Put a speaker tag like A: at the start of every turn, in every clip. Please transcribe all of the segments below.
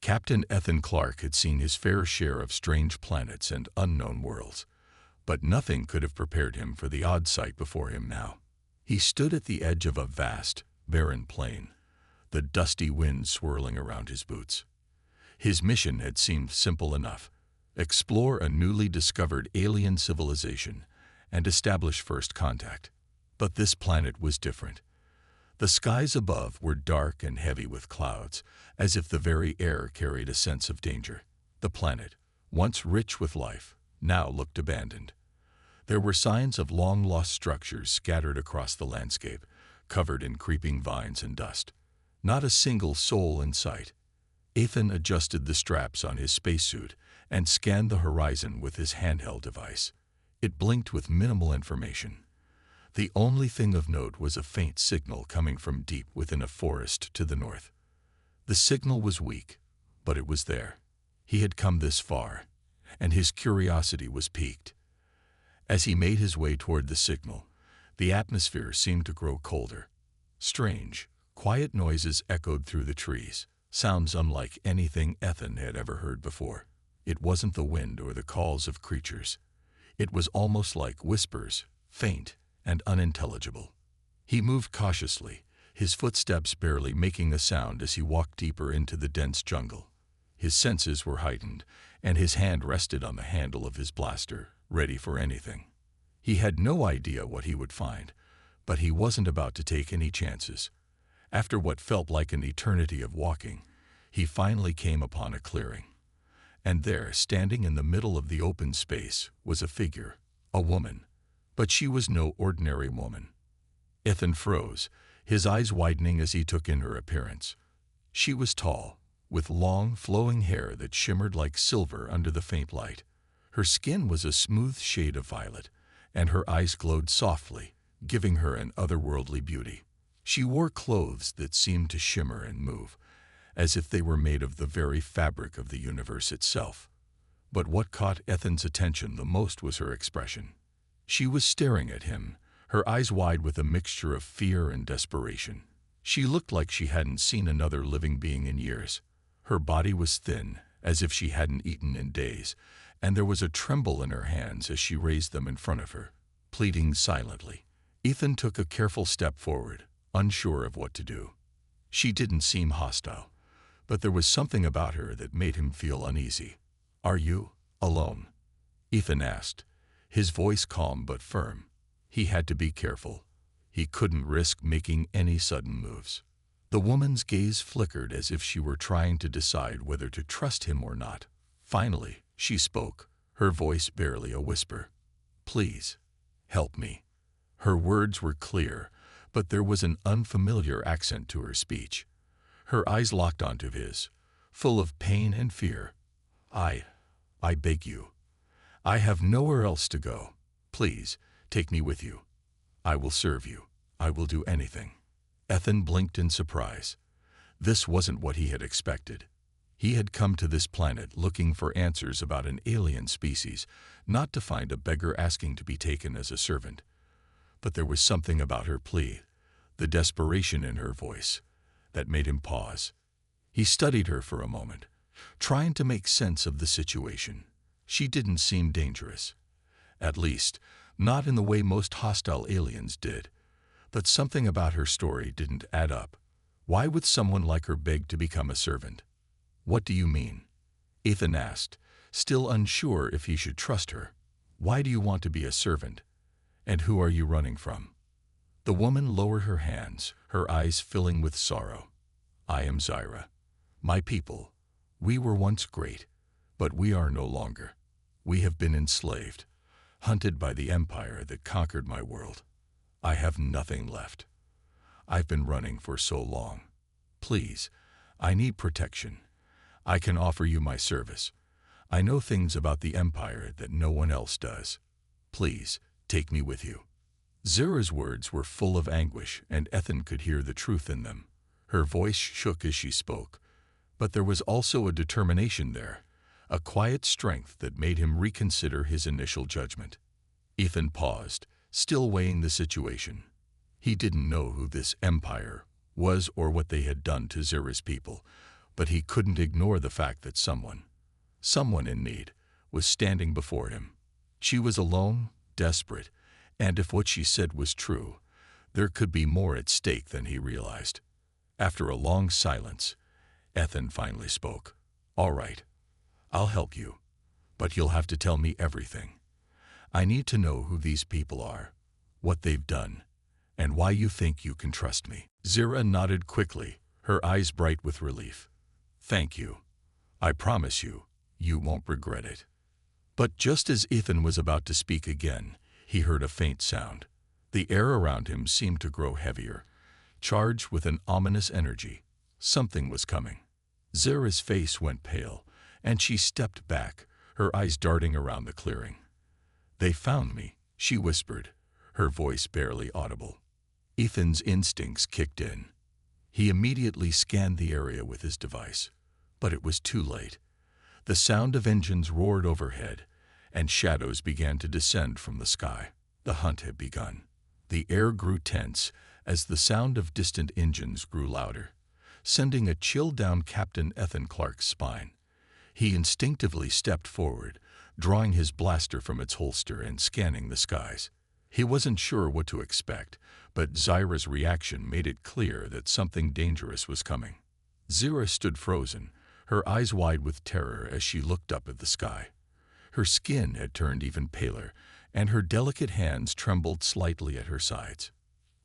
A: Captain Ethan Clark had seen his fair share of strange planets and unknown worlds, but nothing could have prepared him for the odd sight before him now. He stood at the edge of a vast, barren plain, the dusty wind swirling around his boots. His mission had seemed simple enough: explore a newly discovered alien civilization and establish first contact. But this planet was different. The skies above were dark and heavy with clouds, as if the very air carried a sense of danger. The planet, once rich with life, now looked abandoned. There were signs of long-lost structures scattered across the landscape, covered in creeping vines and dust. Not a single soul in sight. Ethan adjusted the straps on his spacesuit and scanned the horizon with his handheld device. It blinked with minimal information. The only thing of note was a faint signal coming from deep within a forest to the north. The signal was weak, but it was there. He had come this far, and his curiosity was piqued. As he made his way toward the signal, the atmosphere seemed to grow colder. Strange, quiet noises echoed through the trees, sounds unlike anything Ethan had ever heard before. It wasn't the wind or the calls of creatures. It was almost like whispers, faint and unintelligible. He moved cautiously, his footsteps barely making a sound as he walked deeper into the dense jungle. His senses were heightened, and his hand rested on the handle of his blaster, ready for anything. He had no idea what he would find, but he wasn't about to take any chances. After what felt like an eternity of walking, he finally came upon a clearing. And there, standing in the middle of the open space, was a figure, a woman. But she was no ordinary woman. Ethan froze, his eyes widening as he took in her appearance. She was tall, with long, flowing hair that shimmered like silver under the faint light. Her skin was a smooth shade of violet, and her eyes glowed softly, giving her an otherworldly beauty. She wore clothes that seemed to shimmer and move, as if they were made of the very fabric of the universe itself. But what caught Ethan's attention the most was her expression. She was staring at him, her eyes wide with a mixture of fear and desperation. She looked like she hadn't seen another living being in years. Her body was thin, as if she hadn't eaten in days, and there was a tremble in her hands as she raised them in front of her, pleading silently. Ethan took a careful step forward, unsure of what to do. She didn't seem hostile, but there was something about her that made him feel uneasy. "Are you alone?" Ethan asked, his voice calm but firm. He had to be careful. He couldn't risk making any sudden moves. The woman's gaze flickered as if she were trying to decide whether to trust him or not. Finally, she spoke, her voice barely a whisper. "Please, help me." Her words were clear, but there was an unfamiliar accent to her speech. Her eyes locked onto his, full of pain and fear. I beg you. I have nowhere else to go. Please, take me with you. I will serve you. I will do anything." Ethan blinked in surprise. This wasn't what he had expected. He had come to this planet looking for answers about an alien species, not to find a beggar asking to be taken as a servant. But there was something about her plea, the desperation in her voice, that made him pause. He studied her for a moment, trying to make sense of the situation. She didn't seem dangerous. At least, not in the way most hostile aliens did. But something about her story didn't add up. Why would someone like her beg to become a servant? "What do you mean?" Ethan asked, still unsure if he should trust her. "Why do you want to be a servant? And who are you running from?" The woman lowered her hands, her eyes filling with sorrow. "I am Zyra. My people, we were once great, but we are no longer. We have been enslaved, hunted by the empire that conquered my world. I have nothing left. I've been running for so long. Please, I need protection. I can offer you my service. I know things about the empire that no one else does. Please, take me with you." Zyra's words were full of anguish, and Ethan could hear the truth in them. Her voice shook as she spoke, but there was also a determination there, a quiet strength that made him reconsider his initial judgment. Ethan paused, still weighing the situation. He didn't know who this empire was or what they had done to Zyra's people, but he couldn't ignore the fact that someone in need, was standing before him. She was alone, desperate, and if what she said was true, there could be more at stake than he realized. After a long silence, Ethan finally spoke. "All right, I'll help you, but you'll have to tell me everything. I need to know who these people are, what they've done, and why you think you can trust me." Zira nodded quickly, her eyes bright with relief. "Thank you. I promise you, you won't regret it." But just as Ethan was about to speak again, he heard a faint sound. The air around him seemed to grow heavier, charged with an ominous energy. Something was coming. Zira's face went pale, and she stepped back, her eyes darting around the clearing. "They found me," she whispered, her voice barely audible. Ethan's instincts kicked in. He immediately scanned the area with his device, but it was too late. The sound of engines roared overhead, and shadows began to descend from the sky. The hunt had begun. The air grew tense as the sound of distant engines grew louder, sending a chill down Captain Ethan Clark's spine. He instinctively stepped forward, drawing his blaster from its holster and scanning the skies. He wasn't sure what to expect, but Zira's reaction made it clear that something dangerous was coming. Zira stood frozen, her eyes wide with terror as she looked up at the sky. Her skin had turned even paler, and her delicate hands trembled slightly at her sides.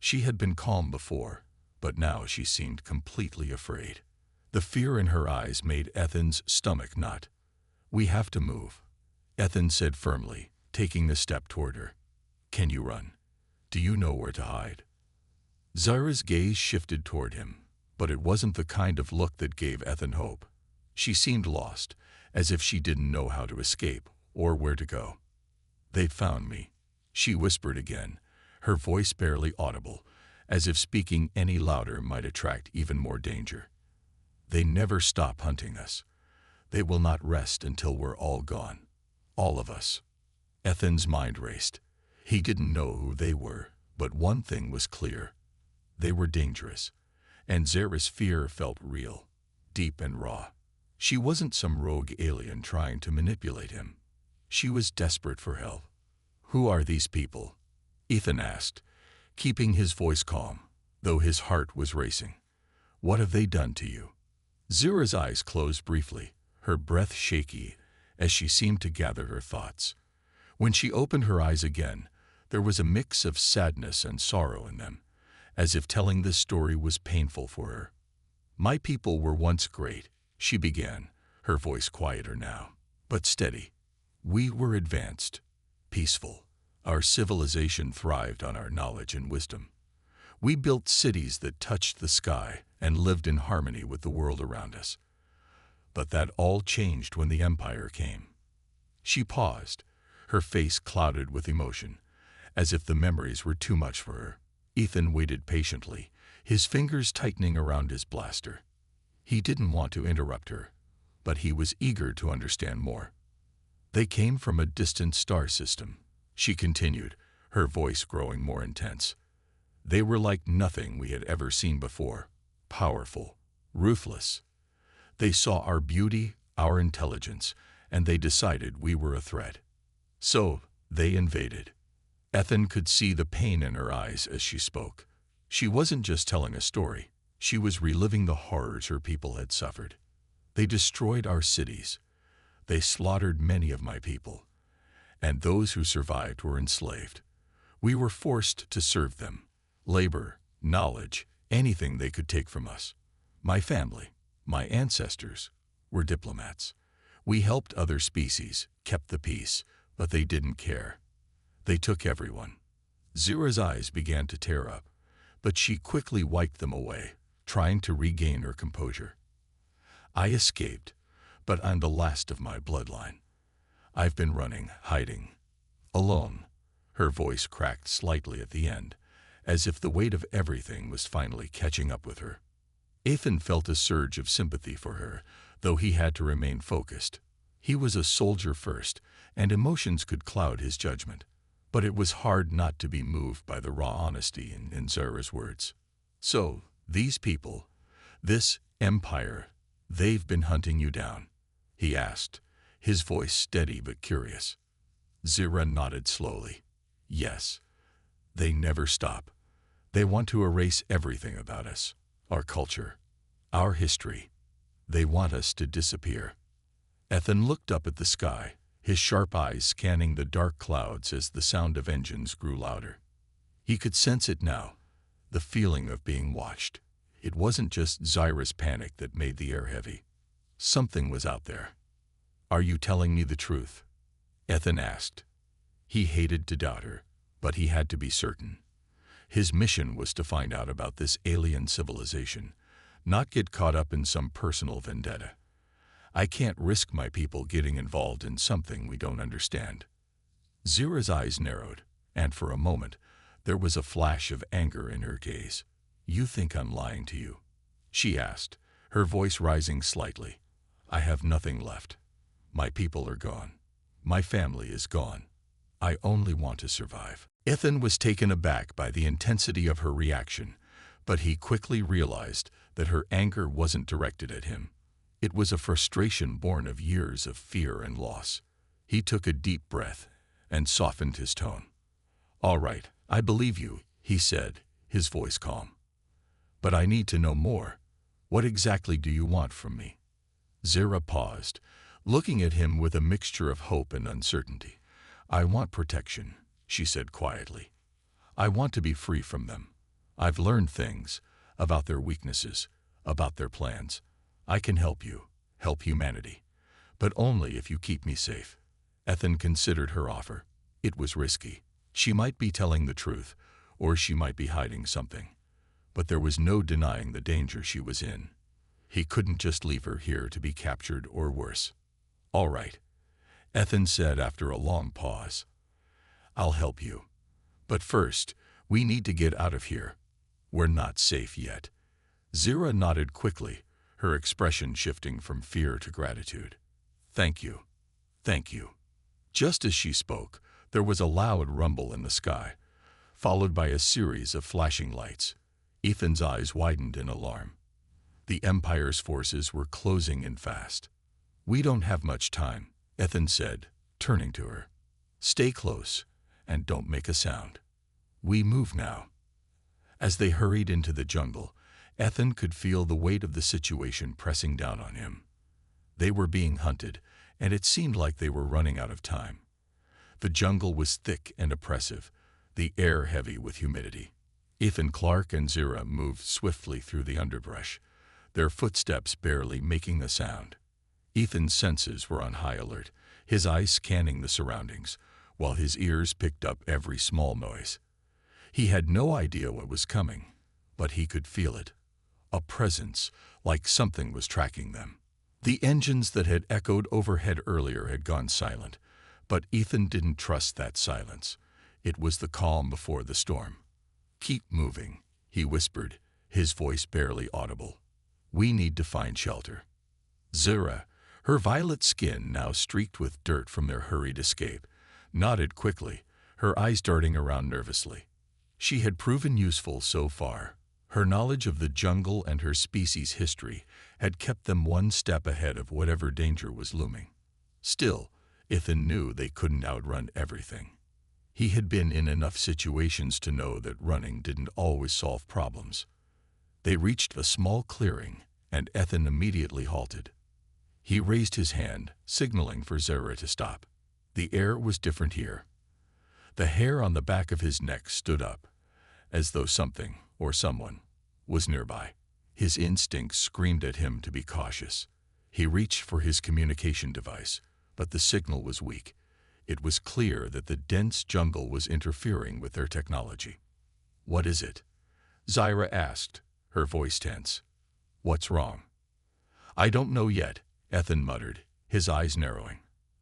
A: She had been calm before, but now she seemed completely afraid. The fear in her eyes made Ethan's stomach knot. "We have to move," Ethan said firmly, taking a step toward her. "Can you run? Do you know where to hide?" Zira's gaze shifted toward him, but it wasn't the kind of look that gave Ethan hope. She seemed lost, as if she didn't know how to escape or where to go. "They found me," she whispered again, her voice barely audible, as if speaking any louder might attract even more danger. "They never stop hunting us. They will not rest until we're all gone. All of us." Ethan's mind raced. He didn't know who they were, but one thing was clear. They were dangerous, and Zira's fear felt real, deep and raw. She wasn't some rogue alien trying to manipulate him. She was desperate for help. "Who are these people?" Ethan asked, keeping his voice calm, though his heart was racing. "What have they done to you?" Zira's eyes closed briefly, her breath shaky as she seemed to gather her thoughts. When she opened her eyes again, there was a mix of sadness and sorrow in them, as if telling this story was painful for her. "My people were once great," she began, her voice quieter now, but steady. "We were advanced, peaceful. Our civilization thrived on our knowledge and wisdom. We built cities that touched the sky and lived in harmony with the world around us. But that all changed when the Empire came." She paused, her face clouded with emotion, as if the memories were too much for her. Ethan waited patiently, his fingers tightening around his blaster. He didn't want to interrupt her, but he was eager to understand more. "They came from a distant star system," she continued, her voice growing more intense. "They were like nothing we had ever seen before, powerful, ruthless. They saw our beauty, our intelligence, and they decided we were a threat. So, they invaded." Ethan could see the pain in her eyes as she spoke. She wasn't just telling a story, she was reliving the horrors her people had suffered. "They destroyed our cities. They slaughtered many of my people, and those who survived were enslaved. We were forced to serve them. Labor, knowledge, anything they could take from us. My family, my ancestors, were diplomats. We helped other species, kept the peace, but they didn't care. They took everyone." Zira's eyes began to tear up, but she quickly wiped them away, trying to regain her composure. "I escaped, but I'm the last of my bloodline. I've been running, hiding, alone." Her voice cracked slightly at the end, as if the weight of everything was finally catching up with her. Ethan felt a surge of sympathy for her, though he had to remain focused. He was a soldier first, and emotions could cloud his judgment. But it was hard not to be moved by the raw honesty in Zira's words. "So, these people, this empire, "They've been hunting you down?" he asked, his voice steady but curious. Zira nodded slowly. "Yes. They never stop. They want to erase everything about us, our culture, our history. They want us to disappear." Ethan looked up at the sky, his sharp eyes scanning the dark clouds as the sound of engines grew louder. He could sense it now, the feeling of being watched. It wasn't just Zyra's panic that made the air heavy. Something was out there. "Are you telling me the truth?" Ethan asked. He hated to doubt her, but he had to be certain. His mission was to find out about this alien civilization, not get caught up in some personal vendetta. "I can't risk my people getting involved in something we don't understand." Zira's eyes narrowed, and for a moment, there was a flash of anger in her gaze. "You think I'm lying to you?" she asked, her voice rising slightly. "I have nothing left. My people are gone. My family is gone. I only want to survive." Ethan was taken aback by the intensity of her reaction, but he quickly realized that her anger wasn't directed at him. It was a frustration born of years of fear and loss. He took a deep breath and softened his tone. "All right, I believe you," he said, his voice calm. "But I need to know more. What exactly do you want from me?" Zira paused, looking at him with a mixture of hope and uncertainty. "I want protection," she said quietly. "I want to be free from them. I've learned things about their weaknesses, about their plans. I can help you, help humanity, but only if you keep me safe." Ethan considered her offer. It was risky. She might be telling the truth, or she might be hiding something. But there was no denying the danger she was in. He couldn't just leave her here to be captured or worse. "All right," Ethan said after a long pause. "I'll help you. But first, we need to get out of here. We're not safe yet." Zira nodded quickly, her expression shifting from fear to gratitude. "Thank you. Thank you." Just as she spoke, there was a loud rumble in the sky, followed by a series of flashing lights. Ethan's eyes widened in alarm. The Empire's forces were closing in fast. "We don't have much time," Ethan said, turning to her. "Stay close, and don't make a sound. We move now." As they hurried into the jungle, Ethan could feel the weight of the situation pressing down on him. They were being hunted, and it seemed like they were running out of time. The jungle was thick and oppressive, the air heavy with humidity. Ethan, Clark, and Zira moved swiftly through the underbrush, their footsteps barely making a sound. Ethan's senses were on high alert, his eyes scanning the surroundings, while his ears picked up every small noise. He had no idea what was coming, but he could feel it. A presence, like something was tracking them. The engines that had echoed overhead earlier had gone silent, but Ethan didn't trust that silence. It was the calm before the storm. "Keep moving," he whispered, his voice barely audible. "We need to find shelter." Zira, her violet skin now streaked with dirt from their hurried escape, nodded quickly, her eyes darting around nervously. She had proven useful so far. Her knowledge of the jungle and her species' history had kept them one step ahead of whatever danger was looming. Still, Ethan knew they couldn't outrun everything. He had been in enough situations to know that running didn't always solve problems. They reached a small clearing, and Ethan immediately halted. He raised his hand, signaling for Zira to stop. The air was different here. The hair on the back of his neck stood up, as though something, or someone, was nearby. His instincts screamed at him to be cautious. He reached for his communication device, but the signal was weak. It was clear that the dense jungle was interfering with their technology. "What is it?" Zira asked, her voice tense. "What's wrong?" "I don't know yet," Ethan muttered, his eyes narrowing.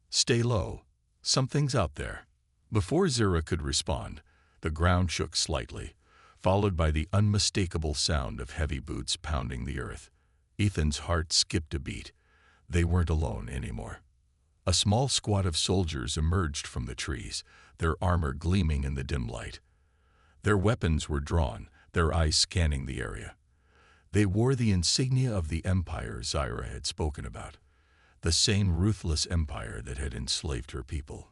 A: "Stay low. Something's out there." Before Zira could respond, the ground shook slightly, followed by the unmistakable sound of heavy boots pounding the earth. Ethan's heart skipped a beat. They weren't alone anymore. A small squad of soldiers emerged from the trees, their armor gleaming in the dim light. Their weapons were drawn, their eyes scanning the area. They wore the insignia of the empire Zyra had spoken about, the same ruthless empire that had enslaved her people.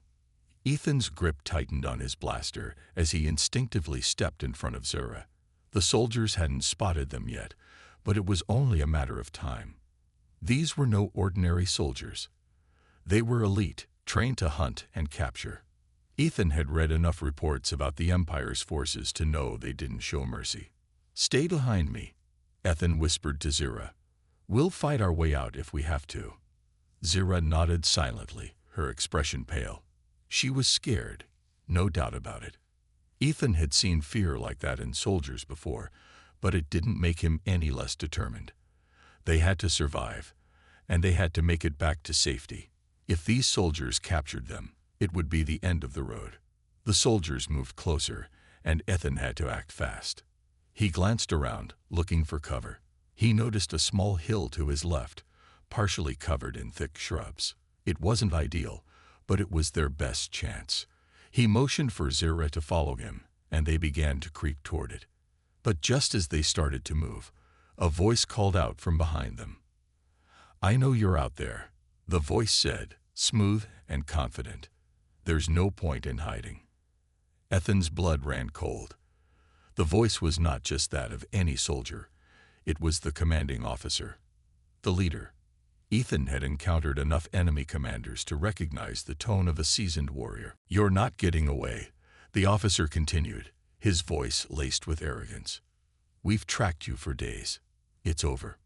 A: Ethan's grip tightened on his blaster as he instinctively stepped in front of Zyra. The soldiers hadn't spotted them yet, but it was only a matter of time. These were no ordinary soldiers. They were elite, trained to hunt and capture. Ethan had read enough reports about the Empire's forces to know they didn't show mercy. "Stay behind me," Ethan whispered to Zyra. "We'll fight our way out if we have to." Zyra nodded silently, her expression pale. She was scared, no doubt about it. Ethan had seen fear like that in soldiers before, but it didn't make him any less determined. They had to survive, and they had to make it back to safety. If these soldiers captured them, it would be the end of the road. The soldiers moved closer, and Ethan had to act fast. He glanced around, looking for cover. He noticed a small hill to his left, partially covered in thick shrubs. It wasn't ideal, but it was their best chance. He motioned for Zyra to follow him, and they began to creep toward it. But just as they started to move, a voice called out from behind them. "I know you're out there," the voice said, smooth and confident. "There's no point in hiding." Ethan's blood ran cold. The voice was not just that of any soldier. It was the commanding officer, the leader. Ethan had encountered enough enemy commanders to recognize the tone of a seasoned warrior. "You're not getting away," the officer continued, his voice laced with arrogance. "We've tracked you for days. It's over."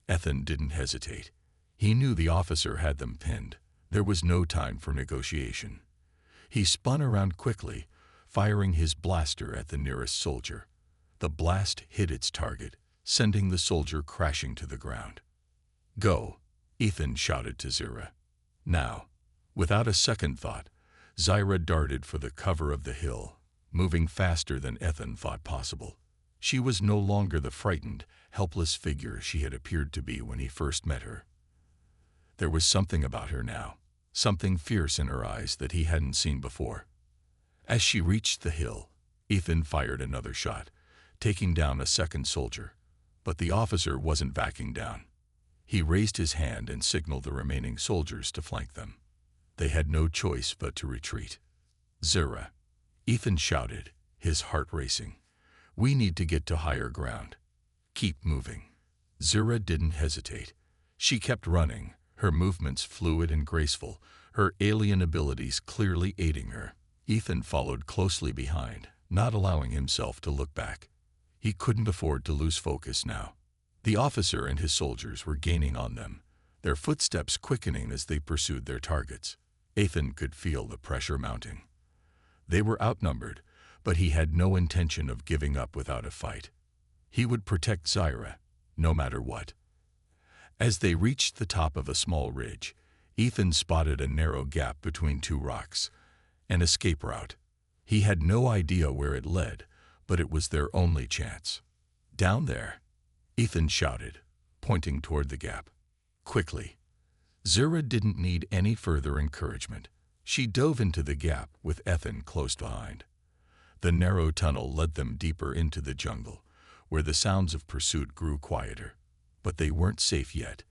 A: Ethan didn't hesitate. He knew the officer had them pinned. There was no time for negotiation. He spun around quickly, firing his blaster at the nearest soldier. The blast hit its target, sending the soldier crashing to the ground. "Go," Ethan shouted to Zyra. Now, without a second thought, Zyra darted for the cover of the hill, moving faster than Ethan thought possible. She was no longer the frightened, helpless figure she had appeared to be when he first met her. There was something about her now, something fierce in her eyes that he hadn't seen before. As she reached the hill, Ethan fired another shot, taking down a second soldier. But the officer wasn't backing down. He raised his hand and signaled the remaining soldiers to flank them. They had no choice but to retreat. "Zyra," Ethan shouted, his heart racing. "We need to get to higher ground. Keep moving." Zyra didn't hesitate. She kept running, her movements fluid and graceful, her alien abilities clearly aiding her. Ethan followed closely behind, not allowing himself to look back. He couldn't afford to lose focus now. The officer and his soldiers were gaining on them, their footsteps quickening as they pursued their targets. Ethan could feel the pressure mounting. They were outnumbered, but he had no intention of giving up without a fight. He would protect Zyra, no matter what. As they reached the top of a small ridge, Ethan spotted a narrow gap between two rocks, an escape route. He had no idea where it led, but it was their only chance. "Down there," Ethan shouted, pointing toward the gap. Quickly. Zyra didn't need any further encouragement. She dove into the gap with Ethan close behind. The narrow tunnel led them deeper into the jungle, where the sounds of pursuit grew quieter. But they weren't safe yet.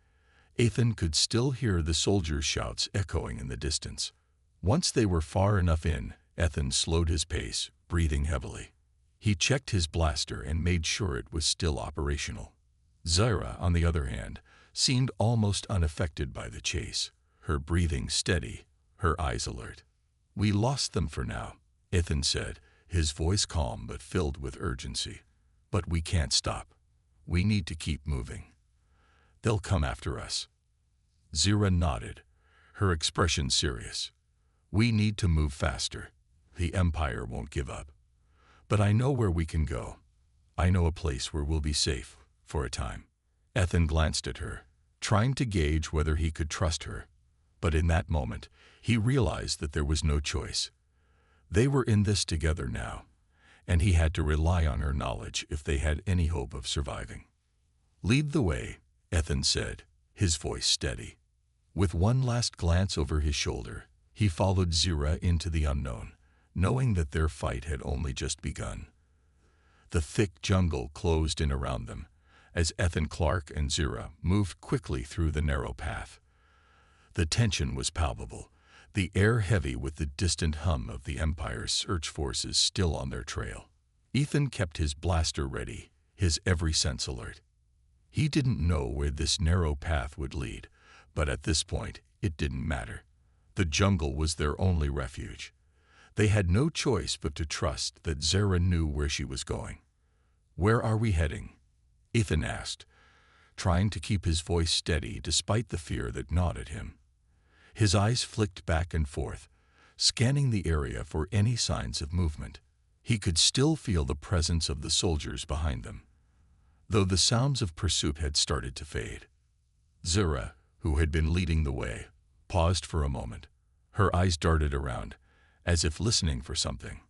A: Ethan could still hear the soldiers' shouts echoing in the distance. Once they were far enough in, Ethan slowed his pace, breathing heavily. He checked his blaster and made sure it was still operational. Zyra, on the other hand, seemed almost unaffected by the chase, her breathing steady, her eyes alert. "We lost them for now," Ethan said, his voice calm but filled with urgency. "But we can't stop. We need to keep moving. They'll come after us." Zyra nodded, her expression serious. "We need to move faster. The Empire won't give up. But I know where we can go. I know a place where we'll be safe, for a time." Ethan glanced at her, trying to gauge whether he could trust her. But in that moment, he realized that there was no choice. They were in this together now, and he had to rely on her knowledge if they had any hope of surviving. "Lead the way," Ethan said, his voice steady. With one last glance over his shoulder, he followed Zyra into the unknown, knowing that their fight had only just begun. The thick jungle closed in around them, as Ethan, Clark, and Zira moved quickly through the narrow path. The tension was palpable, the air heavy with the distant hum of the Empire's search forces still on their trail. Ethan kept his blaster ready, his every sense alert. He didn't know where this narrow path would lead, but at this point, it didn't matter. The jungle was their only refuge. They had no choice but to trust that Zira knew where she was going. "Where are we heading?" Ethan asked, trying to keep his voice steady despite the fear that gnawed at him. His eyes flicked back and forth, scanning the area for any signs of movement. He could still feel the presence of the soldiers behind them, though the sounds of pursuit had started to fade. Zira, who had been leading the way, paused for a moment. Her eyes darted around, as if listening for something.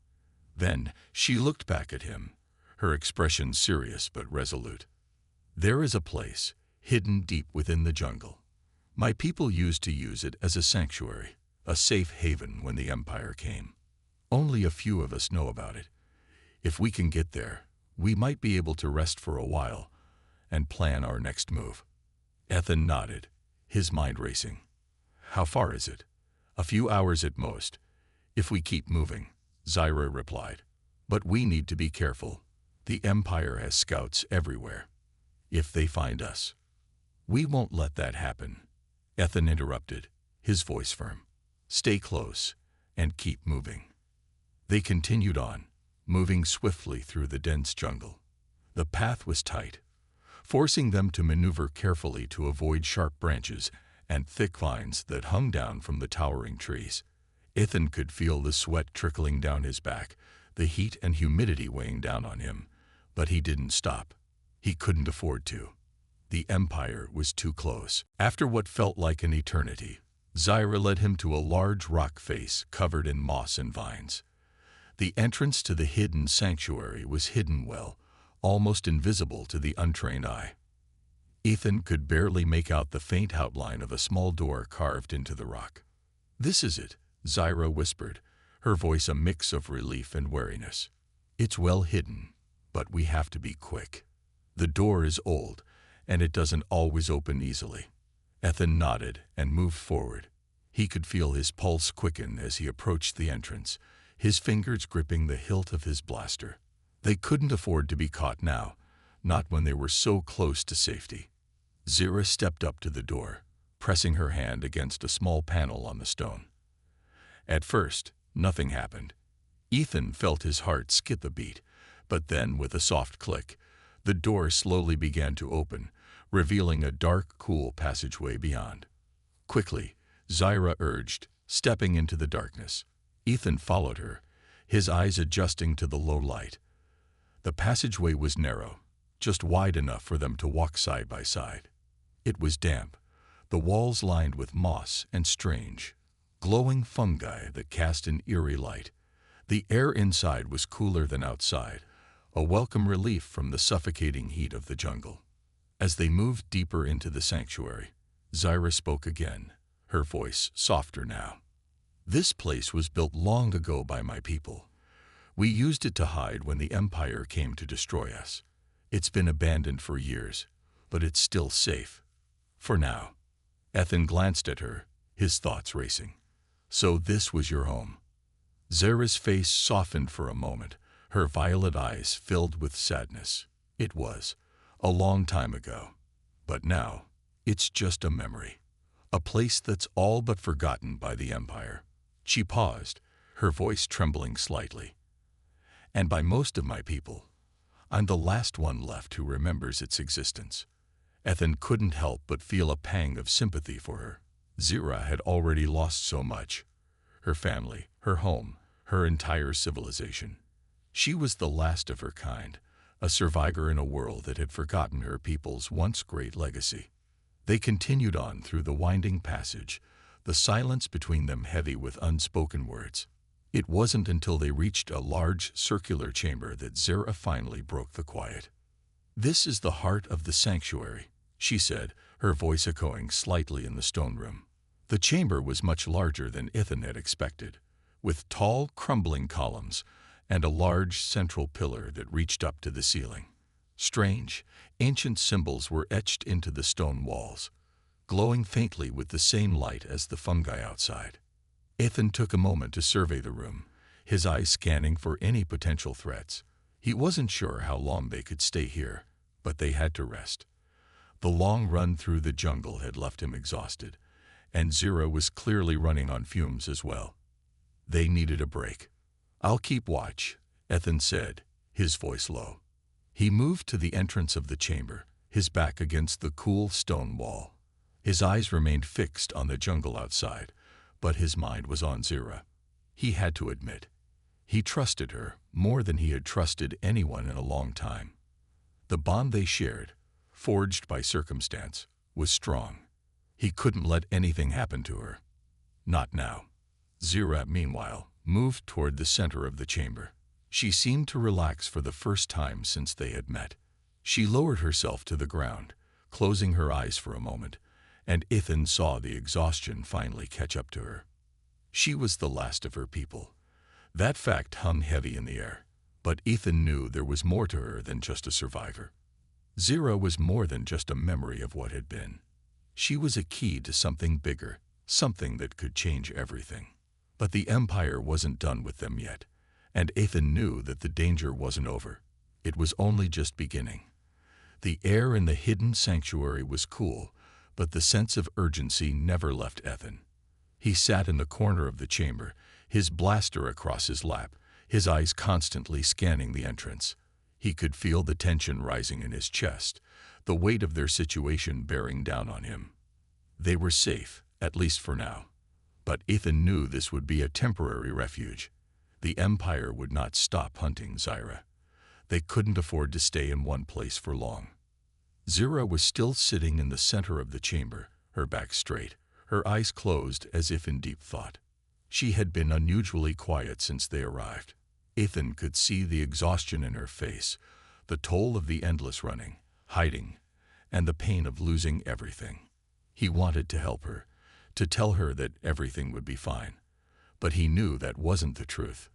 A: Then she looked back at him, her expression serious but resolute. "There is a place, hidden deep within the jungle. My people used to use it as a sanctuary, a safe haven when the Empire came. Only a few of us know about it. If we can get there, we might be able to rest for a while and plan our next move." Ethan nodded, his mind racing. "How far is it?" "A few hours at most, if we keep moving," Zira replied. "But we need to be careful. The Empire has scouts everywhere. If they find us." "We won't let that happen," Ethan interrupted, his voice firm. "Stay close and keep moving." They continued on, moving swiftly through the dense jungle. The path was tight, forcing them to maneuver carefully to avoid sharp branches and thick vines that hung down from the towering trees. Ethan could feel the sweat trickling down his back, the heat and humidity weighing down on him, but he didn't stop. He couldn't afford to. The Empire was too close. After what felt like an eternity, Zira led him to a large rock face covered in moss and vines. The entrance to the hidden sanctuary was hidden well, almost invisible to the untrained eye. Ethan could barely make out the faint outline of a small door carved into the rock. "This is it," Zira whispered, her voice a mix of relief and wariness. "It's well hidden, but we have to be quick. The door is old, and it doesn't always open easily." Ethan nodded and moved forward. He could feel his pulse quicken as he approached the entrance, his fingers gripping the hilt of his blaster. They couldn't afford to be caught now, not when they were so close to safety. Zira stepped up to the door, pressing her hand against a small panel on the stone. At first, nothing happened. Ethan felt his heart skip a beat, but then, with a soft click, the door slowly began to open, revealing a dark, cool passageway beyond. "Quickly," Zira urged, stepping into the darkness. Ethan followed her, his eyes adjusting to the low light. The passageway was narrow, just wide enough for them to walk side by side. It was damp, the walls lined with moss and strange, glowing fungi that cast an eerie light. The air inside was cooler than outside, a welcome relief from the suffocating heat of the jungle. As they moved deeper into the sanctuary, Zira spoke again, her voice softer now. "This place was built long ago by my people. We used it to hide when the Empire came to destroy us. It's been abandoned for years, but it's still safe. For now." Ethan glanced at her, his thoughts racing. "So this was your home?" Zira's face softened for a moment, her violet eyes filled with sadness. "It was, a long time ago. But now, it's just a memory. A place that's all but forgotten by the Empire." She paused, her voice trembling slightly. "And by most of my people, I'm the last one left who remembers its existence." Ethan couldn't help but feel a pang of sympathy for her. Zira had already lost so much. Her family, her home, her entire civilization. She was the last of her kind, a survivor in a world that had forgotten her people's once great legacy. They continued on through the winding passage, the silence between them heavy with unspoken words. It wasn't until they reached a large circular chamber that Zira finally broke the quiet. "This is the heart of the sanctuary," she said, her voice echoing slightly in the stone room. The chamber was much larger than Ethan had expected, with tall, crumbling columns and a large central pillar that reached up to the ceiling. Strange, ancient symbols were etched into the stone walls, glowing faintly with the same light as the fungi outside. Ethan took a moment to survey the room, his eyes scanning for any potential threats. He wasn't sure how long they could stay here, but they had to rest. The long run through the jungle had left him exhausted, and Zira was clearly running on fumes as well. They needed a break. "I'll keep watch," Ethan said, his voice low. He moved to the entrance of the chamber, his back against the cool stone wall. His eyes remained fixed on the jungle outside, but his mind was on Zira. He had to admit, he trusted her more than he had trusted anyone in a long time. The bond they shared, forged by circumstance, was strong. He couldn't let anything happen to her. Not now. Zira, meanwhile, moved toward the center of the chamber. She seemed to relax for the first time since they had met. She lowered herself to the ground, closing her eyes for a moment, and Ethan saw the exhaustion finally catch up to her. She was the last of her people. That fact hung heavy in the air, but Ethan knew there was more to her than just a survivor. Zira was more than just a memory of what had been. She was a key to something bigger, something that could change everything. But the Empire wasn't done with them yet, and Ethan knew that the danger wasn't over. It was only just beginning. The air in the hidden sanctuary was cool, but the sense of urgency never left Ethan. He sat in the corner of the chamber, his blaster across his lap, his eyes constantly scanning the entrance. He could feel the tension rising in his chest, the weight of their situation bearing down on him. They were safe, at least for now. But Ethan knew this would be a temporary refuge. The Empire would not stop hunting Zira. They couldn't afford to stay in one place for long. Zira was still sitting in the center of the chamber, her back straight, her eyes closed as if in deep thought. She had been unusually quiet since they arrived. Ethan could see the exhaustion in her face, the toll of the endless running, hiding, and the pain of losing everything. He wanted to help her, to tell her that everything would be fine. But he knew that wasn't the truth.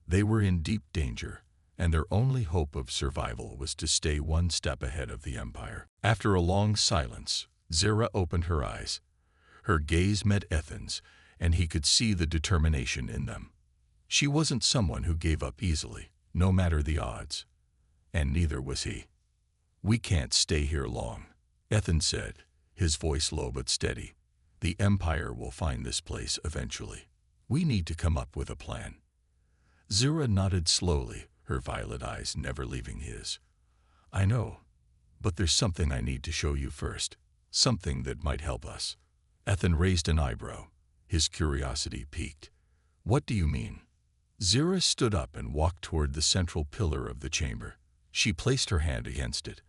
A: They were in deep danger, and their only hope of survival was to stay one step ahead of the Empire. After a long silence, Zira opened her eyes. Her gaze met Ethan's, and he could see the determination in them. She wasn't someone who gave up easily, no matter the odds. And neither was he. "We can't stay here long," Ethan said, his voice low but steady. "The Empire will find this place eventually. We need to come up with a plan." Zira nodded slowly, her violet eyes never leaving his. "I know, but there's something I need to show you first, something that might help us." Ethan raised an eyebrow, his curiosity piqued. "What do you mean?" Zira stood up and walked toward the central pillar of the chamber. She placed her hand against it,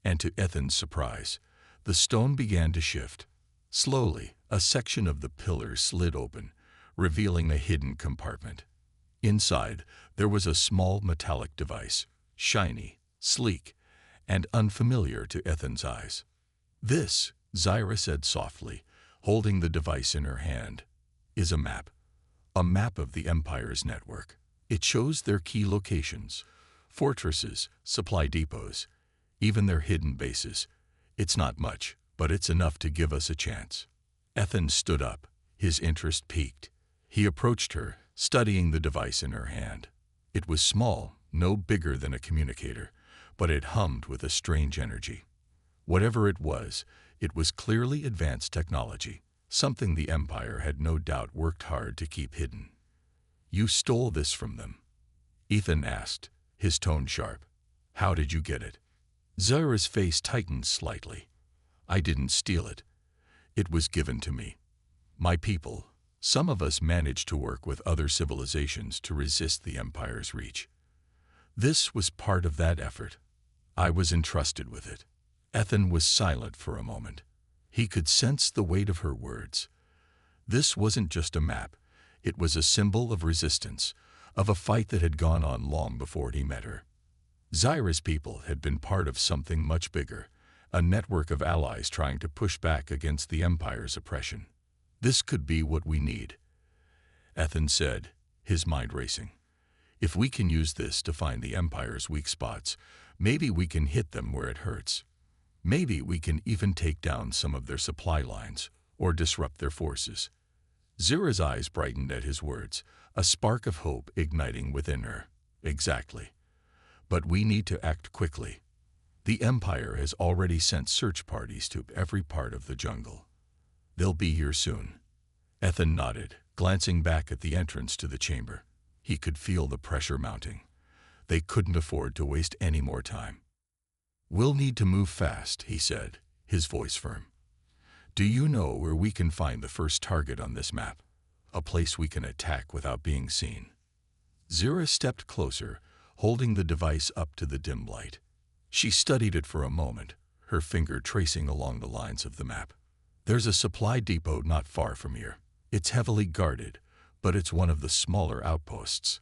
A: and to Ethan's surprise, the stone began to shift. Slowly, a section of the pillar slid open, revealing a hidden compartment. Inside, there was a small metallic device, shiny, sleek, and unfamiliar to Ethan's eyes. "This," Zira said softly, holding the device in her hand, "is a map of the Empire's network. It shows their key locations, fortresses, supply depots, even their hidden bases. It's not much, but it's enough to give us a chance." Ethan stood up, his interest piqued. He approached her, studying the device in her hand. It was small, no bigger than a communicator, but it hummed with a strange energy. Whatever it was clearly advanced technology, something the Empire had no doubt worked hard to keep hidden. "You stole this from them?" Ethan asked, his tone sharp. "How did you get it?" Zira's face tightened slightly. "I didn't steal it. It was given to me. My people, some of us managed to work with other civilizations to resist the Empire's reach. This was part of that effort. I was entrusted with it." Ethan was silent for a moment. He could sense the weight of her words. This wasn't just a map. It was a symbol of resistance, of a fight that had gone on long before he met her. Zira's people had been part of something much bigger, a network of allies trying to push back against the Empire's oppression. "This could be what we need," Ethan said, his mind racing. If we can use this to find the Empire's weak spots, maybe we can hit them where it hurts. Maybe we can even take down some of their supply lines or disrupt their forces. Zira's eyes brightened at his words, a spark of hope igniting within her. Exactly. But we need to act quickly. The Empire has already sent search parties to every part of the jungle. They'll be here soon. Ethan nodded, glancing back at the entrance to the chamber. He could feel the pressure mounting. They couldn't afford to waste any more time. We'll need to move fast, he said, his voice firm. Do you know where we can find the first target on this map? A place we can attack without being seen. Zira stepped closer, holding the device up to the dim light. She studied it for a moment, her finger tracing along the lines of the map. There's a supply depot not far from here. It's heavily guarded, but it's one of the smaller outposts.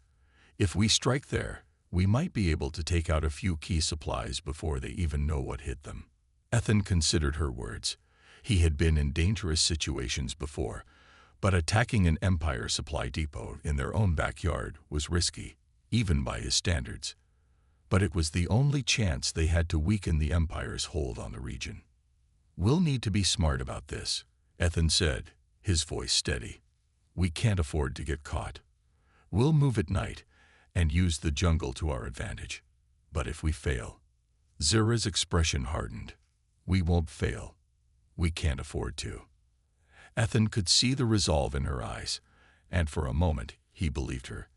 A: If we strike there, we might be able to take out a few key supplies before they even know what hit them. Ethan considered her words. He had been in dangerous situations before, but attacking an Empire supply depot in their own backyard was risky, even by his standards. But it was the only chance they had to weaken the Empire's hold on the region. We'll need to be smart about this, Ethan said, his voice steady. We can't afford to get caught. We'll move at night and use the jungle to our advantage. But if we fail, Zira's expression hardened. We won't fail. We can't afford to. Ethan could see the resolve in her eyes, and for a moment he believed her.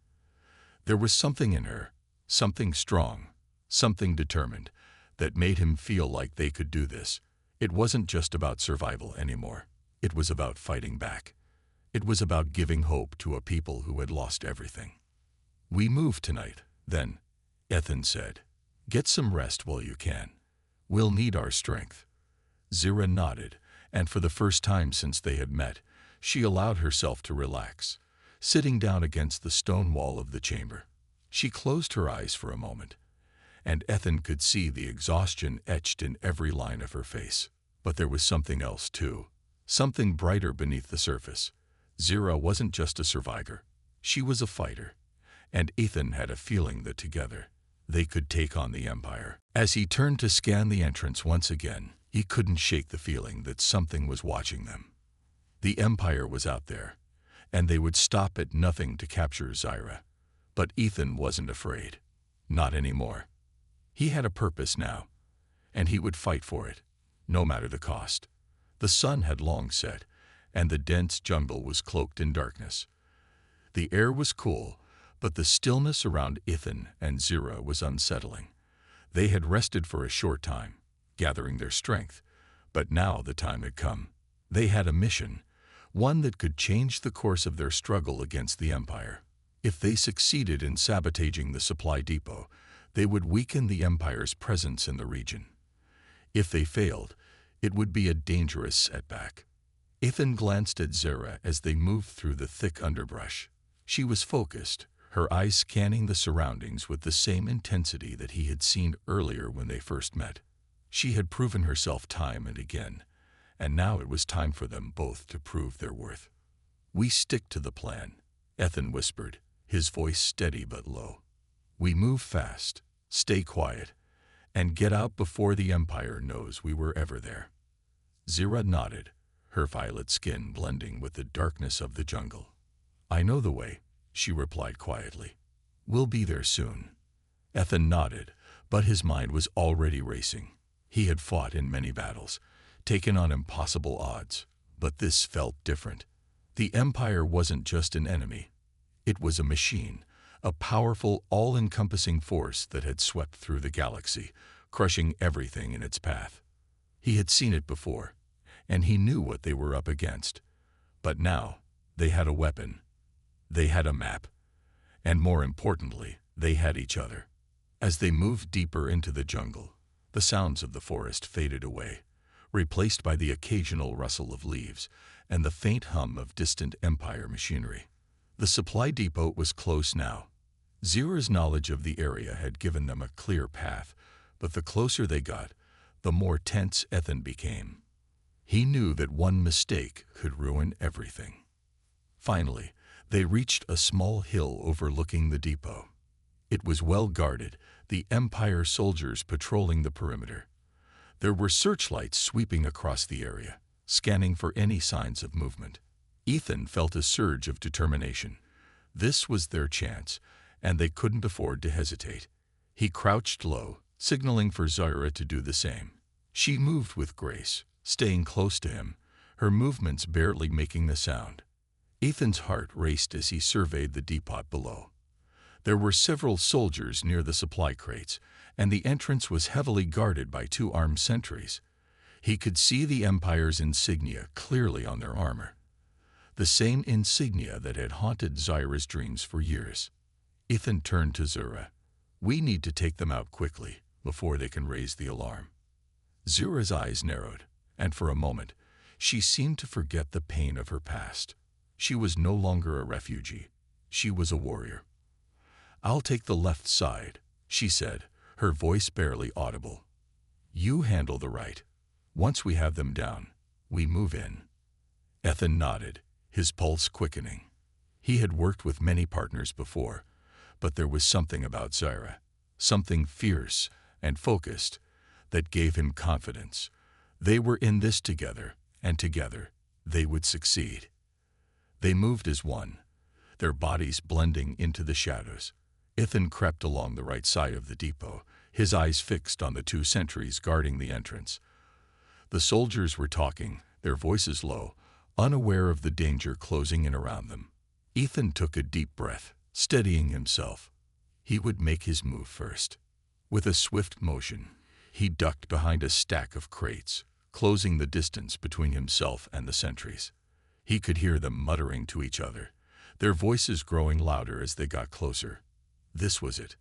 A: There was something in her, something strong, something determined, that made him feel like they could do this. It wasn't just about survival anymore. It was about fighting back. It was about giving hope to a people who had lost everything. We move tonight, then, Ethan said. Get some rest while you can. We'll need our strength. Zira nodded, and for the first time since they had met, she allowed herself to relax, sitting down against the stone wall of the chamber. She closed her eyes for a moment, and Ethan could see the exhaustion etched in every line of her face. But there was something else too, something brighter beneath the surface. Zira wasn't just a survivor. She was a fighter, and Ethan had a feeling that together they could take on the Empire. As he turned to scan the entrance once again, he couldn't shake the feeling that something was watching them. The Empire was out there, and they would stop at nothing to capture Zira. But Ethan wasn't afraid. Not anymore. He had a purpose now, and he would fight for it, no matter the cost. The sun had long set, and the dense jungle was cloaked in darkness. The air was cool, but the stillness around Ethan and Zira was unsettling. They had rested for a short time, gathering their strength, but now the time had come. They had a mission, one that could change the course of their struggle against the Empire. If they succeeded in sabotaging the supply depot, they would weaken the Empire's presence in the region. If they failed, it would be a dangerous setback. Ethan glanced at Zira as they moved through the thick underbrush. She was focused, her eyes scanning the surroundings with the same intensity that he had seen earlier when they first met. She had proven herself time and again, and now it was time for them both to prove their worth. We stick to the plan, Ethan whispered, his voice steady but low. We move fast, stay quiet, and get out before the Empire knows we were ever there. Zira nodded, her violet skin blending with the darkness of the jungle. I know the way, she replied quietly. We'll be there soon. Ethan nodded, but his mind was already racing. He had fought in many battles, taken on impossible odds, but this felt different. The Empire wasn't just an enemy. It was a machine, a powerful, all-encompassing force that had swept through the galaxy, crushing everything in its path. He had seen it before, and he knew what they were up against. But now, they had a weapon. They had a map. And more importantly, they had each other. As they moved deeper into the jungle, the sounds of the forest faded away, replaced by the occasional rustle of leaves and the faint hum of distant Empire machinery. The supply depot was close now. Zira's knowledge of the area had given them a clear path, but the closer they got, the more tense Ethan became. He knew that one mistake could ruin everything. Finally, they reached a small hill overlooking the depot. It was well guarded, the Empire soldiers patrolling the perimeter. There were searchlights sweeping across the area, scanning for any signs of movement. Ethan felt a surge of determination. This was their chance, and they couldn't afford to hesitate. He crouched low, signaling for Zyra to do the same. She moved with grace, staying close to him, her movements barely making a sound. Ethan's heart raced as he surveyed the depot below. There were several soldiers near the supply crates, and the entrance was heavily guarded by 2 armed sentries. He could see the Empire's insignia clearly on their armor, the same insignia that had haunted Zyra's dreams for years. Ethan turned to Zyra. "We need to take them out quickly, before they can raise the alarm." Zyra's eyes narrowed, and for a moment, she seemed to forget the pain of her past. She was no longer a refugee. She was a warrior. "I'll take the left side," she said, her voice barely audible. "You handle the right. Once we have them down, we move in." Ethan nodded, his pulse quickening. He had worked with many partners before, but there was something about Zyra, something fierce and focused, that gave him confidence. They were in this together, and together they would succeed. They moved as one, their bodies blending into the shadows. Ethan crept along the right side of the depot, his eyes fixed on the 2 sentries guarding the entrance. The soldiers were talking, their voices low, unaware of the danger closing in around them. Ethan took a deep breath, steadying himself. He would make his move first. With a swift motion, he ducked behind a stack of crates, closing the distance between himself and the sentries. He could hear them muttering to each other, their voices growing louder as they got closer. This was it.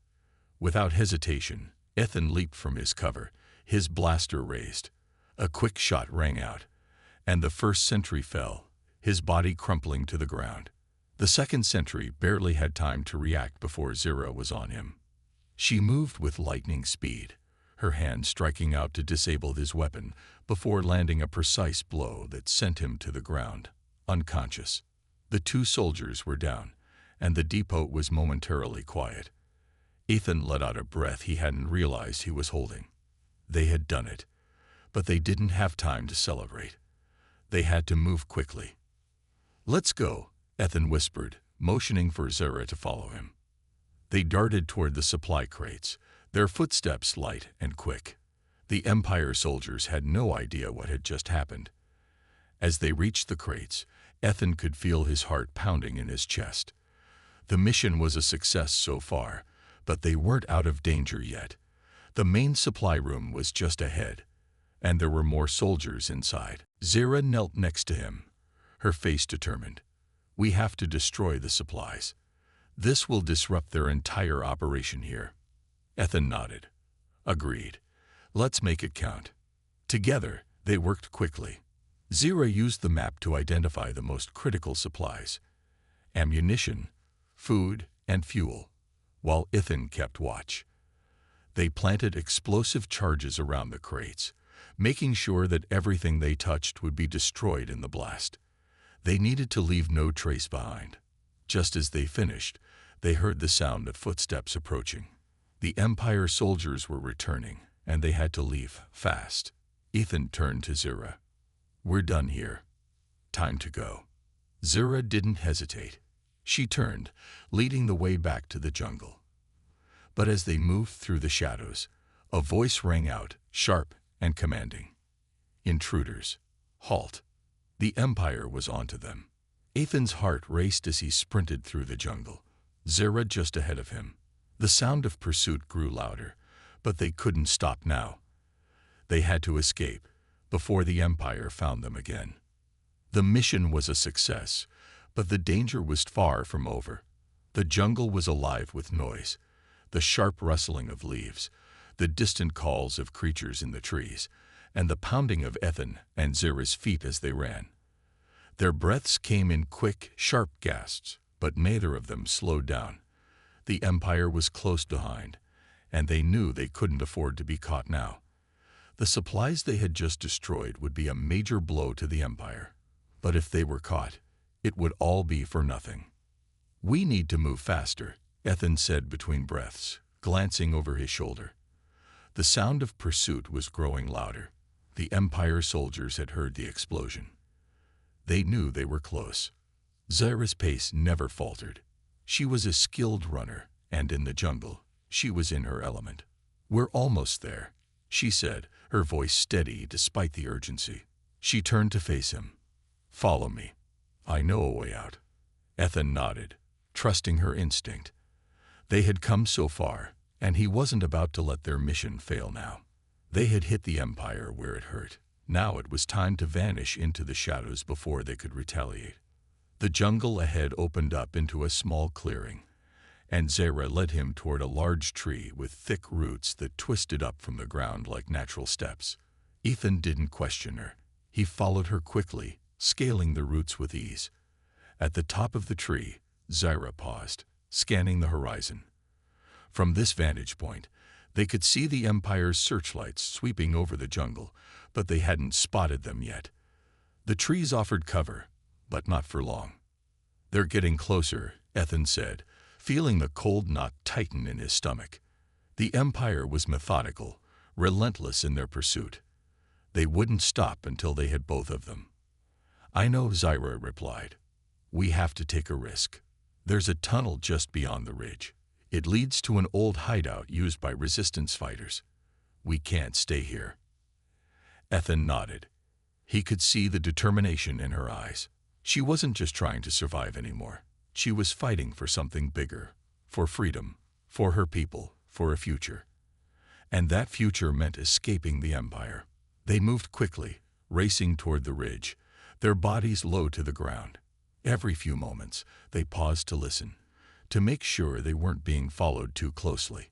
A: Without hesitation, Ethan leaped from his cover, his blaster raised. A quick shot rang out, and the first sentry fell, his body crumpling to the ground. The second sentry barely had time to react before Zyra was on him. She moved with lightning speed, her hand striking out to disable his weapon before landing a precise blow that sent him to the ground, unconscious. The 2 soldiers were down, and the depot was momentarily quiet. Ethan let out a breath he hadn't realized he was holding. They had done it, but they didn't have time to celebrate. They had to move quickly. "Let's go," Ethan whispered, motioning for Zyra to follow him. They darted toward the supply crates, their footsteps light and quick. The Empire soldiers had no idea what had just happened. As they reached the crates, Ethan could feel his heart pounding in his chest. The mission was a success so far, but they weren't out of danger yet. The main supply room was just ahead, and there were more soldiers inside. Zyra knelt next to him, her face determined. "We have to destroy the supplies. This will disrupt their entire operation here." Ethan nodded. "Agreed. Let's make it count." Together, they worked quickly. Zyra used the map to identify the most critical supplies: ammunition, food, and fuel, while Ethan kept watch. They planted explosive charges around the crates, making sure that everything they touched would be destroyed in the blast. They needed to leave no trace behind. Just as they finished, they heard the sound of footsteps approaching. The Empire soldiers were returning, and they had to leave fast. Ethan turned to Zyra. "We're done here. Time to go." Zyra didn't hesitate. She turned, leading the way back to the jungle. But as they moved through the shadows, a voice rang out, sharp and commanding. "Intruders, halt." The Empire was onto them. Ethan's heart raced as he sprinted through the jungle, Zyra just ahead of him. The sound of pursuit grew louder, but they couldn't stop now. They had to escape before the Empire found them again. The mission was a success, but the danger was far from over. The jungle was alive with noise, the sharp rustling of leaves, the distant calls of creatures in the trees, and the pounding of Ethan and Zyra's feet as they ran. Their breaths came in quick, sharp gasps, but neither of them slowed down. The Empire was close behind, and they knew they couldn't afford to be caught now. The supplies they had just destroyed would be a major blow to the Empire, but if they were caught, it would all be for nothing. "We need to move faster," Ethan said between breaths, glancing over his shoulder. The sound of pursuit was growing louder. The Empire soldiers had heard the explosion. They knew they were close. Zyra's pace never faltered. She was a skilled runner, and in the jungle, she was in her element. "We're almost there," she said, her voice steady despite the urgency. She turned to face him. "Follow me. I know a way out." Ethan nodded, trusting her instinct. They had come so far, and he wasn't about to let their mission fail now. They had hit the Empire where it hurt. Now it was time to vanish into the shadows before they could retaliate. The jungle ahead opened up into a small clearing, and Zyra led him toward a large tree with thick roots that twisted up from the ground like natural steps. Ethan didn't question her. He followed her quickly, scaling the roots with ease. At the top of the tree, Zyra paused, scanning the horizon. From this vantage point, they could see the Empire's searchlights sweeping over the jungle, but they hadn't spotted them yet. The trees offered cover, but not for long. "They're getting closer," Ethan said, feeling the cold knot tighten in his stomach. The Empire was methodical, relentless in their pursuit. They wouldn't stop until they had both of them. "I know," Zyra replied. "We have to take a risk. There's a tunnel just beyond the ridge. It leads to an old hideout used by resistance fighters. We can't stay here." Ethan nodded. He could see the determination in her eyes. She wasn't just trying to survive anymore. She was fighting for something bigger, for freedom, for her people, for a future. And that future meant escaping the Empire. They moved quickly, racing toward the ridge, their bodies low to the ground. Every few moments, they paused to listen, to make sure they weren't being followed too closely.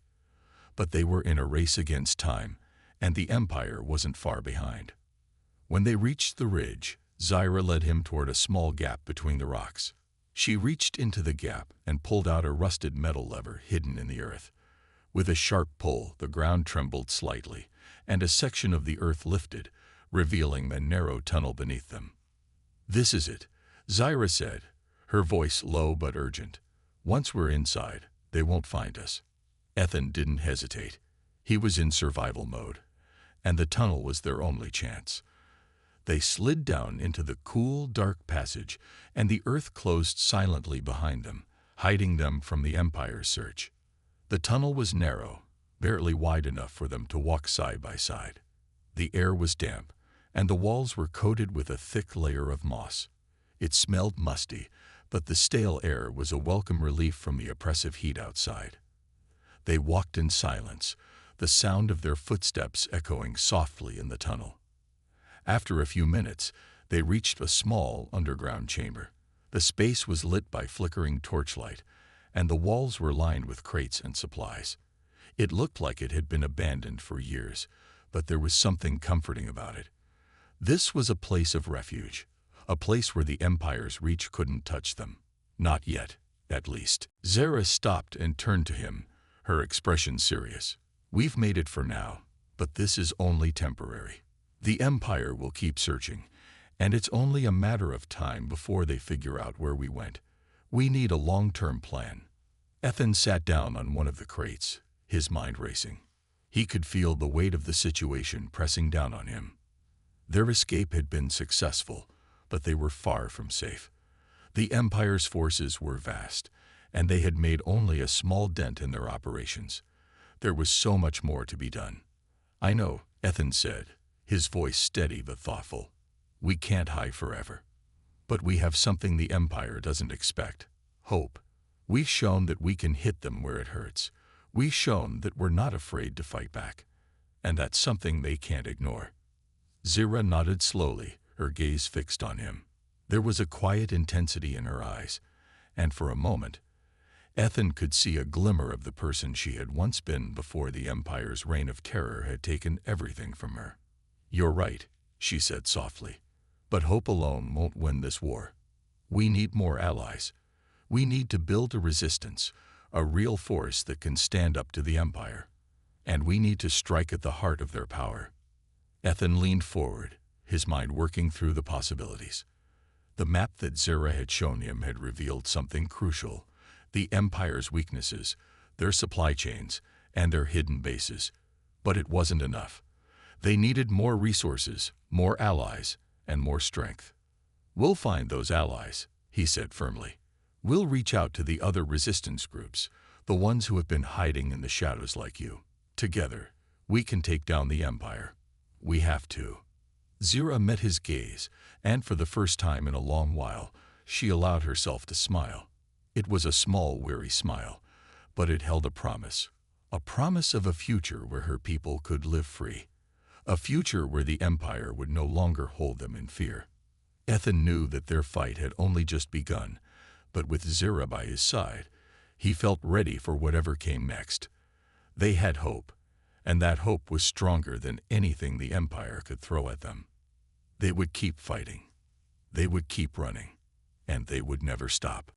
A: But they were in a race against time, and the Empire wasn't far behind. When they reached the ridge, Zyra led him toward a small gap between the rocks. She reached into the gap and pulled out a rusted metal lever hidden in the earth. With a sharp pull, the ground trembled slightly, and a section of the earth lifted, revealing a narrow tunnel beneath them. "This is it," Zyra said, her voice low but urgent. "Once we're inside, they won't find us." Ethan didn't hesitate. He was in survival mode, and the tunnel was their only chance. They slid down into the cool, dark passage, and the earth closed silently behind them, hiding them from the Empire's search. The tunnel was narrow, barely wide enough for them to walk side by side. The air was damp, and the walls were coated with a thick layer of moss. It smelled musty, but the stale air was a welcome relief from the oppressive heat outside. They walked in silence, the sound of their footsteps echoing softly in the tunnel. After a few minutes, they reached a small underground chamber. The space was lit by flickering torchlight, and the walls were lined with crates and supplies. It looked like it had been abandoned for years, but there was something comforting about it. This was a place of refuge, a place where the Empire's reach couldn't touch them. Not yet, at least. Zyra stopped and turned to him, her expression serious. "We've made it for now, but this is only temporary. The Empire will keep searching, and it's only a matter of time before they figure out where we went. We need a long-term plan." Ethan sat down on one of the crates, his mind racing. He could feel the weight of the situation pressing down on him. Their escape had been successful, but they were far from safe. The Empire's forces were vast, and they had made only a small dent in their operations. There was so much more to be done. "I know," Ethan said, his voice steady but thoughtful. "We can't hide forever. But we have something the Empire doesn't expect: hope. We've shown that we can hit them where it hurts. We've shown that we're not afraid to fight back. And that's something they can't ignore." Zyra nodded slowly, her gaze fixed on him. There was a quiet intensity in her eyes, and for a moment, Ethan could see a glimmer of the person she had once been before the Empire's reign of terror had taken everything from her. "You're right," she said softly, "but hope alone won't win this war. We need more allies. We need to build a resistance, a real force that can stand up to the Empire. And we need to strike at the heart of their power." Ethan leaned forward, his mind working through the possibilities. The map that Zyra had shown him had revealed something crucial. the Empire's weaknesses, their supply chains, and their hidden bases. But it wasn't enough. They needed more resources, more allies, and more strength. "We'll find those allies," he said firmly. "We'll reach out to the other resistance groups, the ones who have been hiding in the shadows like you. Together, we can take down the Empire. We have to." Zira met his gaze, and for the first time in a long while, she allowed herself to smile. It was a small, weary smile, but it held a promise of a future where her people could live free, a future where the Empire would no longer hold them in fear. Ethan knew that their fight had only just begun, but with Zira by his side, he felt ready for whatever came next. They had hope, and that hope was stronger than anything the Empire could throw at them. They would keep fighting. They would keep running, and they would never stop.